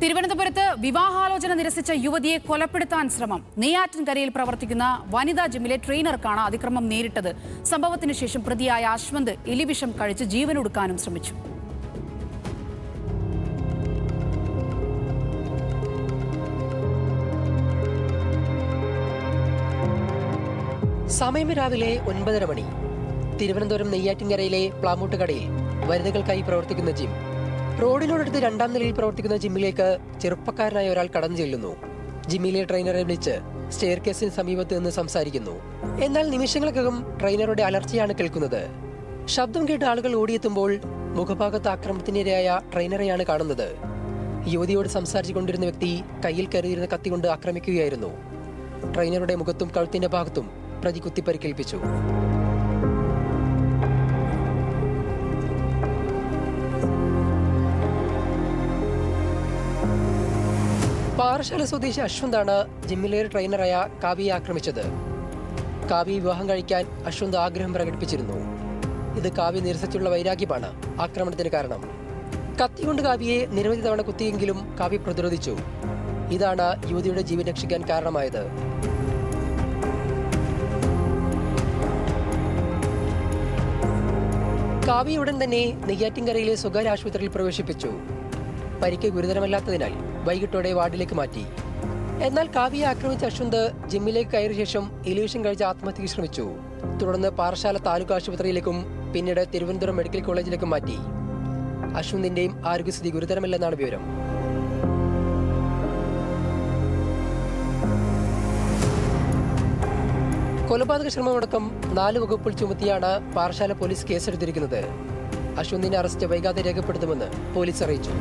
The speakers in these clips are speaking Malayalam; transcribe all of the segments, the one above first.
തിരുവനന്തപുരത്ത് വിവാഹാലോചന നിരസിച്ച യുവതിയെ കൊലപ്പെടുത്താൻ ശ്രമം. നെയ്യാറ്റിൻകരയിൽ പ്രവർത്തിക്കുന്ന വനിതാ ജിമ്മിലെ ട്രെയിനർക്കാണ് അതിക്രമം നേരിട്ടത്. സംഭവത്തിന് ശേഷം പ്രതിയായ അശ്വന്ത് എലിവിഷം കഴിച്ച് ജീവനൊടുക്കാനും ശ്രമിച്ചു. സമയം രാവിലെ 9:30 മണി. തിരുവനന്തപുരം നെയ്യാറ്റിൻകരയിലെ പ്ലാമൂട്ടുകടയിൽ വനിതകൾക്കായി പ്രവർത്തിക്കുന്ന ജിം. റോഡിനോടടുത്ത് 2ാം നിലയിൽ പ്രവർത്തിക്കുന്ന ജിമ്മിലേക്ക് ചെറുപ്പക്കാരനായ ഒരാൾ കടന്നു ചെല്ലുന്നു. ജിമ്മിലെ ട്രെയിനറെ വിളിച്ച് സ്റ്റെയർ കേസിന് സമീപത്ത് നിന്ന് സംസാരിക്കുന്നു. എന്നാൽ നിമിഷങ്ങൾക്കകം ട്രെയിനറുടെ അലർച്ചയാണ് കേൾക്കുന്നത്. ശബ്ദം കേട്ട് ആളുകൾ ഓടിയെത്തുമ്പോൾ മുഖഭാഗത്ത് ആക്രമണത്തിനിരയായ ട്രെയിനറെയാണ് കാണുന്നത്. യുവതിയോട് സംസാരിച്ചു കൊണ്ടിരുന്ന വ്യക്തി കയ്യിൽ കരുതിയിരുന്ന കത്തി കൊണ്ട് ആക്രമിക്കുകയായിരുന്നു. ട്രെയിനറുടെ മുഖത്തും കഴുത്തിന്റെ ഭാഗത്തും പ്രതി കുത്തി പരിക്കേൽപ്പിച്ചു. പാറശാല സ്വദേശി അശ്വന്താണ് ജിമ്മിലെ ട്രെയിനറായ കാവ്യയെ ആക്രമിച്ചത്. കാവ്യ വിവാഹം കഴിക്കാൻ അശ്വന്ത് ആഗ്രഹം പ്രകടിപ്പിച്ചിരുന്നു. ഇത് കാവ്യ നിരസിച്ചുള്ള വൈരാഗ്യമാണ് ആക്രമണത്തിന് കാരണം. കത്തികൊണ്ട് കാവ്യയെ നിരവധി തവണ കുത്തിയെങ്കിലും കാവ്യ പ്രതിരോധിച്ചു. ഇതാണ് യുവതിയുടെ ജീവൻ രക്ഷിക്കാൻ കാരണമായത്. കാവ്യ ഉടൻ തന്നെ നെയ്യാറ്റിൻകരയിലെ സ്വകാര്യ ആശുപത്രിയിൽ പ്രവേശിപ്പിച്ചു. പരിക്ക് ഗുരുതരമല്ലാത്തതിനാൽ വൈകിട്ടോടെ വാർഡിലേക്ക് മാറ്റി. എന്നാൽ കാവ്യയെ ആക്രമിച്ച അശ്വന്ത് ജിമ്മിലേക്ക് കയറിയ ശേഷം എലിവിഷം കഴിച്ച് ആത്മഹത്യക്ക് ശ്രമിച്ചു. തുടർന്ന് പാറശാല താലൂക്ക് ആശുപത്രിയിലേക്കും പിന്നീട് തിരുവനന്തപുരം മെഡിക്കൽ കോളേജിലേക്കും മാറ്റി. അശ്വന്തിന്റെയും ആരോഗ്യസ്ഥിതി ഗുരുതരമല്ലെന്നാണ് വിവരം. കൊലപാതക ശ്രമമടക്കം 4 വകുപ്പുകൾ ചുമത്തിയാണ് പാറശാല പോലീസ് കേസെടുത്തിരിക്കുന്നത്. അശ്വന്തിന്റെ അറസ്റ്റ് വൈകാതെ രേഖപ്പെടുത്തുമെന്ന് പോലീസ് അറിയിച്ചു.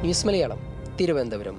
ന്യൂസ് മലയാളം, തിരുവനന്തപുരം.